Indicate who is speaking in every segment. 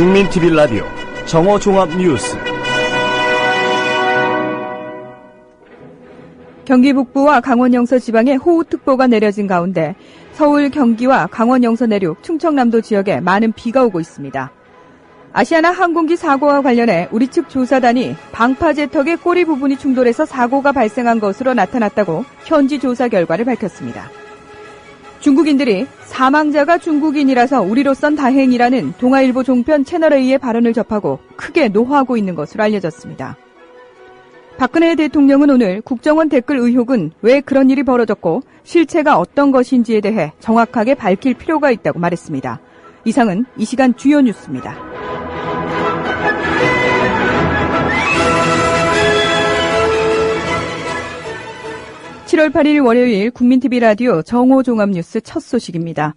Speaker 1: 국민TV 라디오 정오종합뉴스.
Speaker 2: 경기 북부와 강원 영서 지방에 호우특보가 내려진 가운데 서울, 경기와 강원 영서 내륙, 충청남도 지역에 많은 비가 오고 있습니다. 아시아나 항공기 사고와 관련해 우리 측 조사단이 방파제턱의 꼬리 부분이 충돌해서 사고가 발생한 것으로 나타났다고 현지 조사 결과를 밝혔습니다. 중국인들이 사망자가 중국인이라서 우리로선 다행이라는 동아일보 종편 채널A의 발언을 접하고 크게 노하고 있는 것으로 알려졌습니다. 박근혜 대통령은 오늘 국정원 댓글 의혹은 왜 그런 일이 벌어졌고 실체가 어떤 것인지에 대해 정확하게 밝힐 필요가 있다고 말했습니다. 이상은 이 시간 주요 뉴스입니다. (7월 8일) 월요일 국민TV 라디오 정오종합뉴스 첫 소식입니다.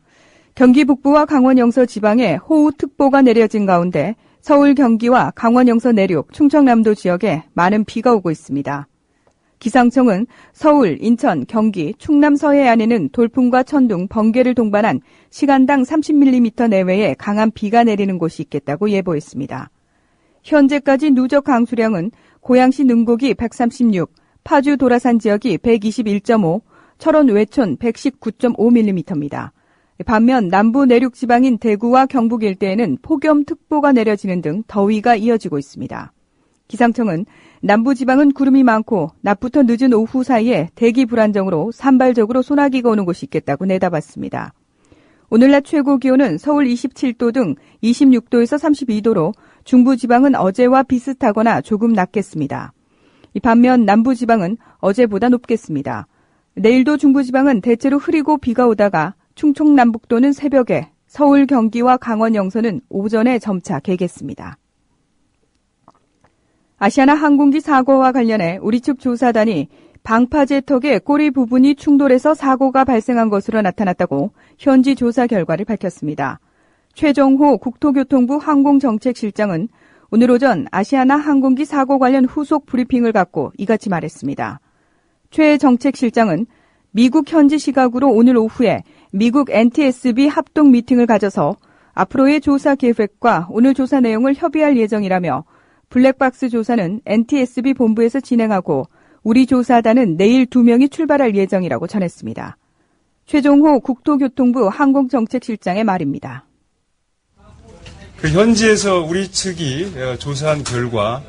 Speaker 2: 경기 북부와 강원 영서 지방에 호우특보가 내려진 가운데 서울, 경기와 강원 영서 내륙, 충청남도 지역에 많은 비가 오고 있습니다. 기상청은 서울, 인천, 경기, 충남 서해안에는 돌풍과 천둥, 번개를 동반한 시간당 30mm 내외의 강한 비가 내리는 곳이 있겠다고 예보했습니다. 현재까지 누적 강수량은 고양시 능곡이 136, 파주 도라산 지역이 121.5, 철원 외촌 119.5mm입니다. 반면 남부 내륙 지방인 대구와 경북 일대에는 폭염특보가 내려지는 등 더위가 이어지고 있습니다. 기상청은 남부 지방은 구름이 많고 낮부터 늦은 오후 사이에 대기 불안정으로 산발적으로 소나기가 오는 곳이 있겠다고 내다봤습니다. 오늘 낮 최고 기온은 서울 27도 등 26도에서 32도로 중부 지방은 어제와 비슷하거나 조금 낮겠습니다. 반면 남부 지방은 어제보다 높겠습니다. 내일도 중부 지방은 대체로 흐리고 비가 오다가 충청남북도는 새벽에, 서울, 경기와 강원 영서는 오전에 점차 개겠습니다. 아시아나 항공기 사고와 관련해 우리 측 조사단이 방파제턱의 꼬리 부분이 충돌해서 사고가 발생한 것으로 나타났다고 현지 조사 결과를 밝혔습니다. 최정호 국토교통부 항공정책실장은 오늘 오전 아시아나 항공기 사고 관련 후속 브리핑을 갖고 이같이 말했습니다. 최 정책실장은 미국 현지 시각으로 오늘 오후에 미국 NTSB 합동 미팅을 가져서 앞으로의 조사 계획과 오늘 조사 내용을 협의할 예정이라며 블랙박스 조사는 NTSB 본부에서 진행하고 우리 조사단은 내일 2명이 출발할 예정이라고 전했습니다. 최종호 국토교통부 항공정책실장의 말입니다.
Speaker 3: 현지에서 우리 측이 조사한 결과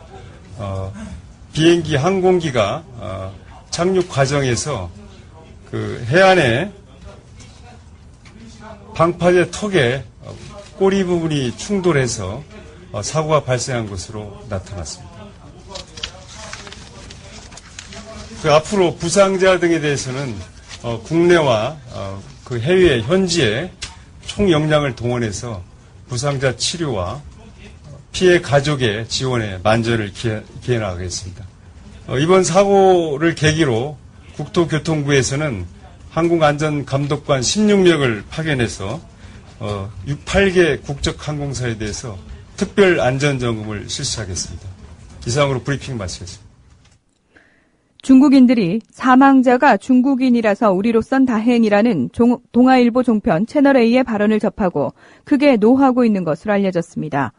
Speaker 3: 비행기 항공기가 착륙 과정에서 해안에 방파제 턱에 꼬리 부분이 충돌해서 사고가 발생한 것으로 나타났습니다. 앞으로 부상자 등에 대해서는 국내와 해외 현지에 총 역량을 동원해서 부상자 치료와 피해 가족의 지원에 만전을 기해 나가겠습니다. 이번 사고를 계기로 국토교통부에서는 항공안전감독관 16명을 파견해서 8개 국적 항공사에 대해서 특별 안전점검을 실시하겠습니다. 이상으로 브리핑 마치겠습니다.
Speaker 2: 중국인들이 사망자가 중국인이라서 우리로선 다행이라는 동아일보 종편 채널A의 발언을 접하고 크게 노하고 있는 것으로 알려졌습니다.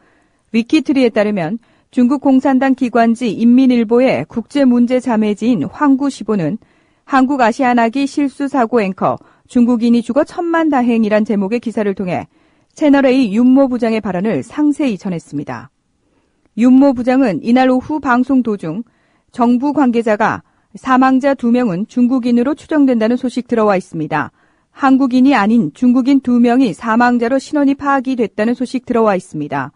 Speaker 2: 위키트리에 따르면 중국 공산당 기관지 인민일보의 국제문제자매지인 황구시보는 한국 아시아나기 실수사고 앵커 중국인이 죽어 천만다행이란 제목의 기사를 통해 채널A 윤모 부장의 발언을 상세히 전했습니다. 윤모 부장은 이날 오후 방송 도중 정부 관계자가 사망자 2명은 중국인으로 추정된다는 소식 들어와 있습니다. 한국인이 아닌 중국인 2명이 사망자로 신원이 파악이 됐다는 소식 들어와 있습니다.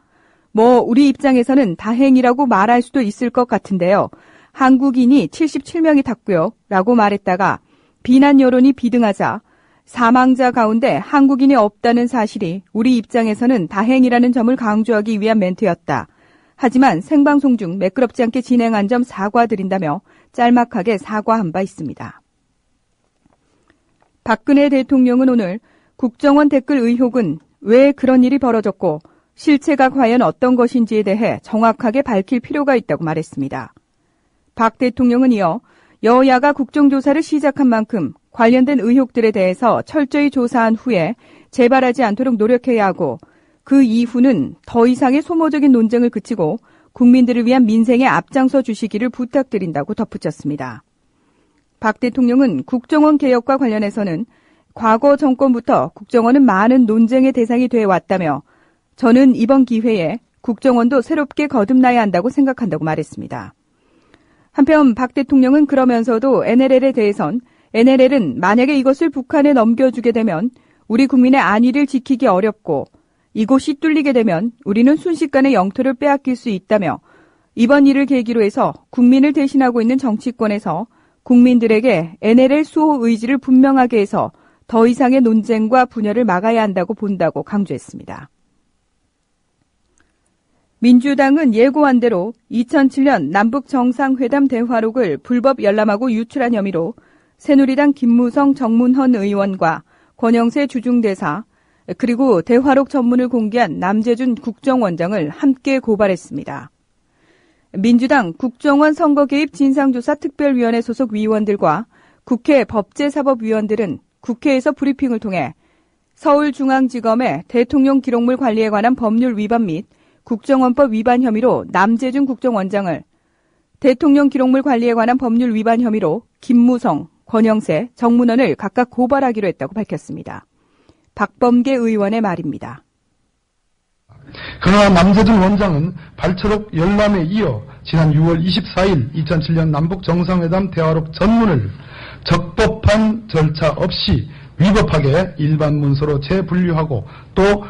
Speaker 2: 우리 입장에서는 다행이라고 말할 수도 있을 것 같은데요. 한국인이 77명이 탔고요. 라고 말했다가 비난 여론이 비등하자 사망자 가운데 한국인이 없다는 사실이 우리 입장에서는 다행이라는 점을 강조하기 위한 멘트였다. 하지만 생방송 중 매끄럽지 않게 진행한 점 사과드린다며 짤막하게 사과한 바 있습니다. 박근혜 대통령은 오늘 국정원 댓글 의혹은 왜 그런 일이 벌어졌고 실체가 과연 어떤 것인지에 대해 정확하게 밝힐 필요가 있다고 말했습니다. 박 대통령은 이어 여야가 국정조사를 시작한 만큼 관련된 의혹들에 대해서 철저히 조사한 후에 재발하지 않도록 노력해야 하고 그 이후는 더 이상의 소모적인 논쟁을 그치고 국민들을 위한 민생에 앞장서 주시기를 부탁드린다고 덧붙였습니다. 박 대통령은 국정원 개혁과 관련해서는 과거 정권부터 국정원은 많은 논쟁의 대상이 되어 왔다며 저는 이번 기회에 국정원도 새롭게 거듭나야 한다고 생각한다고 말했습니다. 한편 박 대통령은 그러면서도 NLL에 대해선 NLL은 만약에 이것을 북한에 넘겨주게 되면 우리 국민의 안위를 지키기 어렵고 이곳이 뚫리게 되면 우리는 순식간에 영토를 빼앗길 수 있다며 이번 일을 계기로 해서 국민을 대신하고 있는 정치권에서 국민들에게 NLL 수호 의지를 분명하게 해서 더 이상의 논쟁과 분열을 막아야 한다고 본다고 강조했습니다. 민주당은 예고한 대로 2007년 남북정상회담 대화록을 불법 열람하고 유출한 혐의로 새누리당 김무성 정문헌 의원과 권영세 주중대사 그리고 대화록 전문을 공개한 남재준 국정원장을 함께 고발했습니다. 민주당 국정원 선거개입 진상조사 특별위원회 소속 위원들과 국회 법제사법위원들은 국회에서 브리핑을 통해 서울중앙지검의 대통령 기록물 관리에 관한 법률 위반 및 국정원법 위반 혐의로 남재준 국정원장을, 대통령 기록물 관리에 관한 법률 위반 혐의로 김무성, 권영세, 정문헌을 각각 고발하기로 했다고 밝혔습니다. 박범계 의원의 말입니다.
Speaker 4: 그러나 남재준 원장은 발췌록 열람에 이어 지난 6월 24일 2007년 남북정상회담 대화록 전문을 적법한 절차 없이 위법하게 일반 문서로 재분류하고 또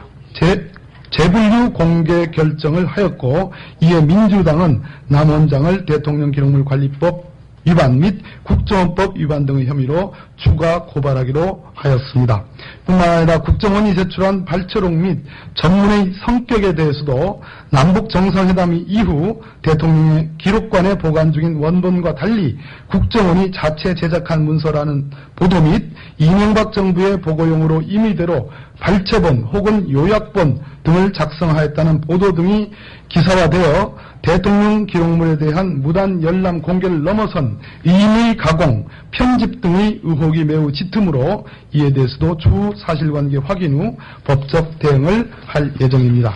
Speaker 4: 재분류 공개 결정을 하였고 이에 민주당은 남 원장을 대통령 기록물 관리법 위반 및 국정원법 위반 등의 혐의로 추가 고발하기로 하였습니다. 뿐만 아니라 국정원이 제출한 발췌록 및 전문의 성격에 대해서도 남북 정상회담 이후 대통령의 기록관에 보관 중인 원본과 달리 국정원이 자체 제작한 문서라는 보도 및 이명박 정부의 보고용으로 임의대로 발췌본 혹은 요약본 등을 작성하였다는 보도 등이 기사화되어 대통령 기록물에 대한 무단 열람 공개를 넘어선 임의 가공, 편집 등의 의혹이 매우 짙으므로 이에 대해서도 추후 사실관계 확인 후 법적 대응을 할 예정입니다.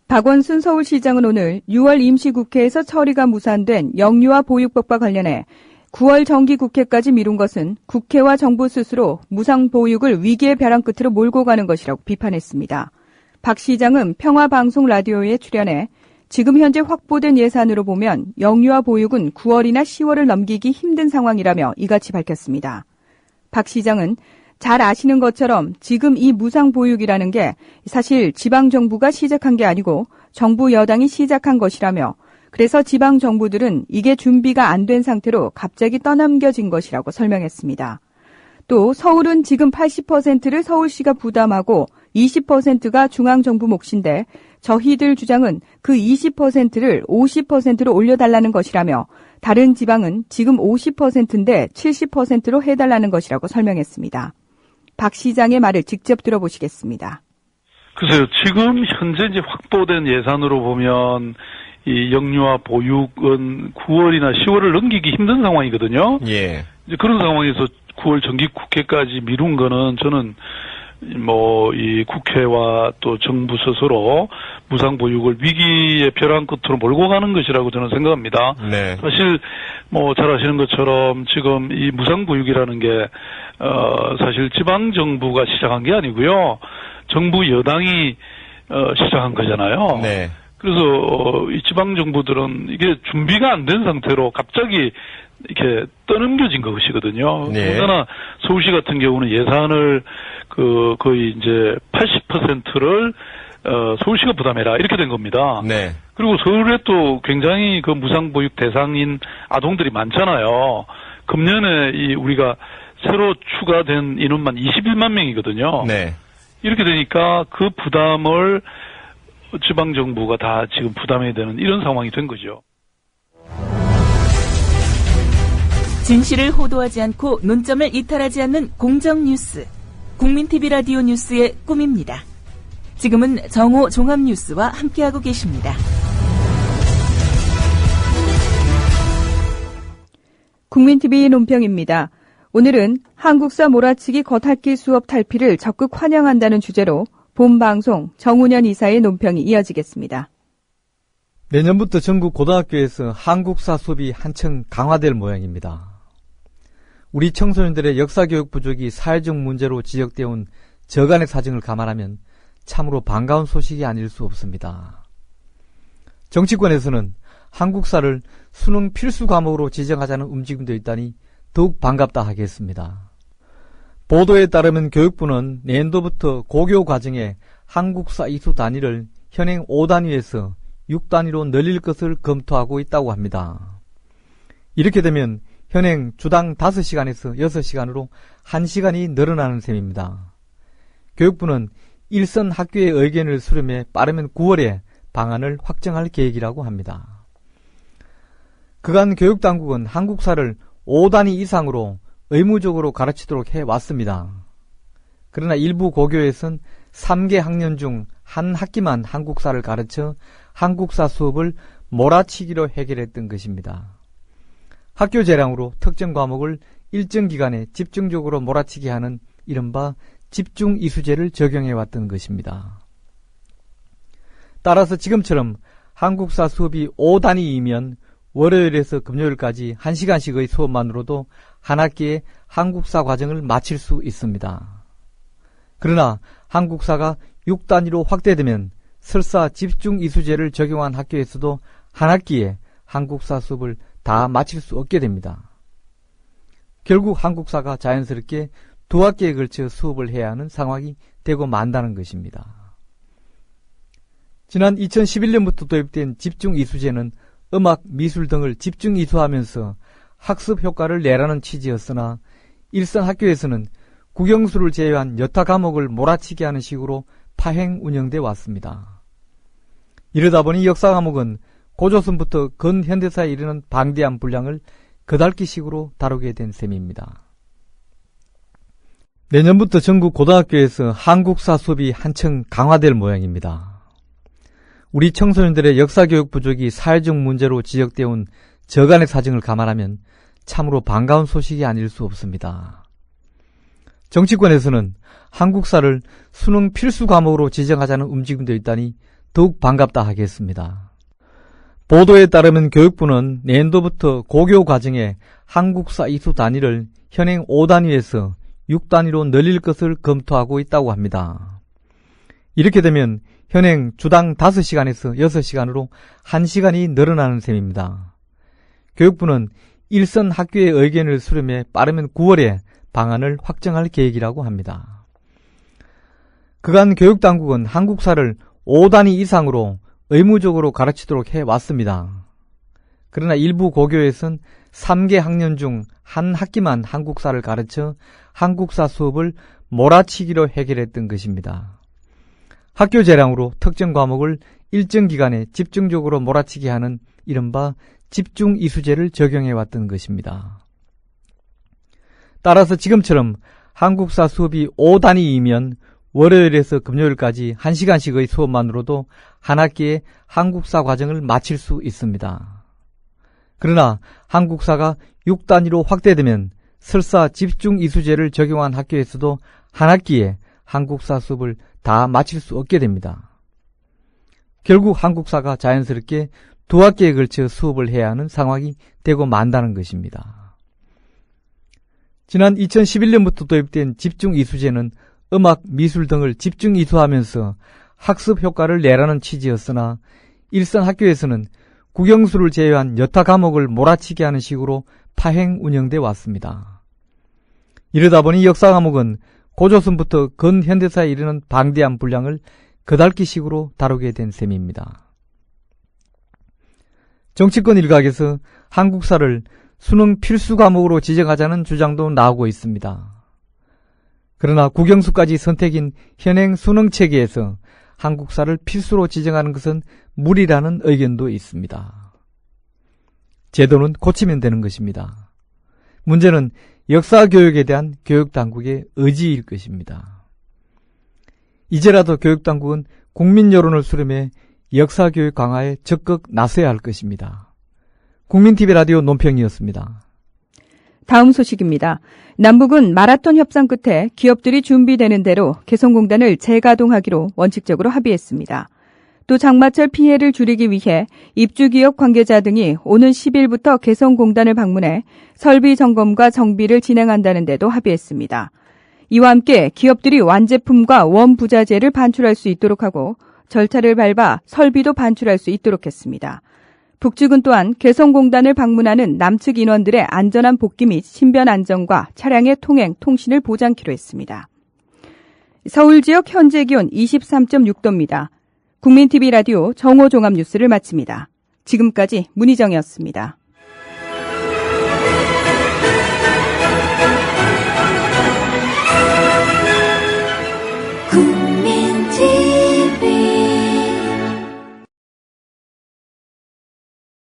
Speaker 2: 박원순 서울시장은 오늘 6월 임시국회에서 처리가 무산된 영유아 보육법과 관련해 9월 정기국회까지 미룬 것은 국회와 정부 스스로 무상보육을 위기의 벼랑 끝으로 몰고 가는 것이라고 비판했습니다. 박 시장은 평화방송 라디오에 출연해 지금 현재 확보된 예산으로 보면 영유아 보육은 9월이나 10월을 넘기기 힘든 상황이라며 이같이 밝혔습니다. 박 시장은 잘 아시는 것처럼 지금 이 무상보육이라는 게 사실 지방정부가 시작한 게 아니고 정부 여당이 시작한 것이라며 그래서 지방정부들은 이게 준비가 안 된 상태로 갑자기 떠넘겨진 것이라고 설명했습니다. 또 서울은 지금 80%를 서울시가 부담하고 20%가 중앙정부 몫인데 저희들 주장은 그 20%를 50%로 올려달라는 것이라며 다른 지방은 지금 50%인데 70%로 해달라는 것이라고 설명했습니다. 박 시장의 말을 직접 들어보시겠습니다.
Speaker 5: 글쎄요, 지금 현재 이제 확보된 예산으로 보면 이 영유아 보육은 9월이나 10월을 넘기기 힘든 상황이거든요.
Speaker 6: 예.
Speaker 5: 이제 그런 상황에서 9월 정기국회까지 미룬 거는 저는 이 국회와 또 정부 스스로 무상보육을 위기의 벼랑 끝으로 몰고 가는 것이라고 저는 생각합니다.
Speaker 6: 네.
Speaker 5: 사실 잘 아시는 것처럼 지금 이 무상보육이라는 게 사실 지방정부가 시작한 게 아니고요. 정부 여당이 시작한 거잖아요.
Speaker 6: 네.
Speaker 5: 그래서 이 지방정부들은 이게 준비가 안 된 상태로 갑자기 이렇게 떠넘겨진 것이거든요.
Speaker 6: 네.
Speaker 5: 더군다나 서울시 같은 경우는 예산을 거의 이제 80%를 서울시가 부담해라 이렇게 된 겁니다.
Speaker 6: 네.
Speaker 5: 그리고 서울에 또 굉장히 그 무상보육 대상인 아동들이 많잖아요. 금년에 우리가 새로 추가된 인원만 21만 명이거든요.
Speaker 6: 네.
Speaker 5: 이렇게 되니까 그 부담을 지방정부가 다 지금 부담해야 되는 이런 상황이 된 거죠.
Speaker 7: 진실을 호도하지 않고 논점을 이탈하지 않는 공정뉴스. 국민TV 라디오 뉴스의 꿈입니다. 지금은 정오 종합뉴스와 함께하고 계십니다.
Speaker 2: 국민TV 논평입니다. 오늘은 한국사 몰아치기 겉핥기 수업 탈피를 적극 환영한다는 주제로 본방송 정운현 이사의 논평이 이어지겠습니다.
Speaker 6: 내년부터 전국 고등학교에서 한국사 수업이 한층 강화될 모양입니다. 우리 청소년들의 역사교육 부족이 사회적 문제로 지적되어 온 저간의 사정을 감안하면 참으로 반가운 소식이 아닐 수 없습니다. 정치권에서는 한국사를 수능 필수 과목으로 지정하자는 움직임도 있다니 더욱 반갑다 하겠습니다. 보도에 따르면 교육부는 내년도부터 고교 과정에 한국사 이수 단위를 현행 5단위에서 6단위로 늘릴 것을 검토하고 있다고 합니다. 이렇게 되면 현행 주당 5시간에서 6시간으로 1시간이 늘어나는 셈입니다. 교육부는 일선 학교의 의견을 수렴해 빠르면 9월에 방안을 확정할 계획이라고 합니다. 그간 교육당국은 한국사를 5단위 이상으로 의무적으로 가르치도록 해왔습니다. 그러나 일부 고교에선 3개 학년 중 한 학기만 한국사를 가르쳐 한국사 수업을 몰아치기로 해결했던 것입니다. 학교 재량으로 특정 과목을 일정 기간에 집중적으로 몰아치게 하는 이른바 집중 이수제를 적용해왔던 것입니다. 따라서 지금처럼 한국사 수업이 5단위이면 월요일에서 금요일까지 1시간씩의 수업만으로도 한 학기에 한국사 과정을 마칠 수 있습니다. 그러나 한국사가 6단위로 확대되면 설사 집중 이수제를 적용한 학교에서도 한 학기에 한국사 수업을 다 마칠 수 없게 됩니다. 결국 한국사가 자연스럽게 2학기에 걸쳐 수업을 해야 하는 상황이 되고 만다는 것입니다. 지난 2011년부터 도입된 집중 이수제는 음악, 미술 등을 집중 이수하면서 학습 효과를 내라는 취지였으나 일선 학교에서는 국영수를 제외한 여타 과목을 몰아치게 하는 식으로 파행 운영돼 왔습니다. 이러다 보니 역사 과목은 고조선부터 근현대사에 이르는 방대한 분량을 거달기식으로 다루게 된 셈입니다. 내년부터 전국 고등학교에서 한국사 수업이 한층 강화될 모양입니다. 우리 청소년들의 역사교육 부족이 사회적 문제로 지적되어 온 저간의 사정을 감안하면 참으로 반가운 소식이 아닐 수 없습니다. 정치권에서는 한국사를 수능 필수 과목으로 지정하자는 움직임도 있다니 더욱 반갑다 하겠습니다. 보도에 따르면 교육부는 내년도부터 고교 과정에 한국사 이수 단위를 현행 5단위에서 6단위로 늘릴 것을 검토하고 있다고 합니다. 이렇게 되면 현행 주당 5시간에서 6시간으로 1시간이 늘어나는 셈입니다. 교육부는 일선 학교의 의견을 수렴해 빠르면 9월에 방안을 확정할 계획이라고 합니다. 그간 교육당국은 한국사를 5단위 이상으로 의무적으로 가르치도록 해왔습니다. 그러나 일부 고교에선 3개 학년 중 한 학기만 한국사를 가르쳐 한국사 수업을 몰아치기로 해결했던 것입니다. 학교 재량으로 특정 과목을 일정 기간에 집중적으로 몰아치게 하는 이른바 집중 이수제를 적용해왔던 것입니다. 따라서 지금처럼 한국사 수업이 5단위이면 월요일에서 금요일까지 1시간씩의 수업만으로도 한 학기에 한국사 과정을 마칠 수 있습니다. 그러나 한국사가 6단위로 확대되면 설사 집중 이수제를 적용한 학교에서도 한 학기에 한국사 수업을 다 마칠 수 없게 됩니다. 결국 한국사가 자연스럽게 2학기에 걸쳐 수업을 해야 하는 상황이 되고 만다는 것입니다. 지난 2011년부터 도입된 집중 이수제는 음악, 미술 등을 집중 이수하면서 학습 효과를 내라는 취지였으나 일선 학교에서는 국영수를 제외한 여타 과목을 몰아치게 하는 식으로 파행 운영돼 왔습니다. 이러다 보니 역사 과목은 고조선부터 근현대사에 이르는 방대한 분량을 거달기식으로 다루게 된 셈입니다. 정치권 일각에서 한국사를 수능 필수 과목으로 지정하자는 주장도 나오고 있습니다. 그러나 국영수까지 선택인 현행 수능 체계에서 한국사를 필수로 지정하는 것은 무리라는 의견도 있습니다. 제도는 고치면 되는 것입니다. 문제는 역사교육에 대한 교육당국의 의지일 것입니다. 이제라도 교육당국은 국민 여론을 수렴해 역사교육 강화에 적극 나서야 할 것입니다. 국민TV 라디오 논평이었습니다.
Speaker 2: 다음 소식입니다. 남북은 마라톤 협상 끝에 기업들이 준비되는 대로 개성공단을 재가동하기로 원칙적으로 합의했습니다. 또 장마철 피해를 줄이기 위해 입주기업 관계자 등이 오는 10일부터 개성공단을 방문해 설비 점검과 정비를 진행한다는 데도 합의했습니다. 이와 함께 기업들이 완제품과 원부자재를 반출할 수 있도록 하고 절차를 밟아 설비도 반출할 수 있도록 했습니다. 북측은 또한 개성공단을 방문하는 남측 인원들의 안전한 복귀 및 신변 안전과 차량의 통행, 통신을 보장키로 했습니다. 서울 지역 현재 기온 23.6도입니다. 국민TV 라디오 정오종합뉴스를 마칩니다. 지금까지 문희정이었습니다.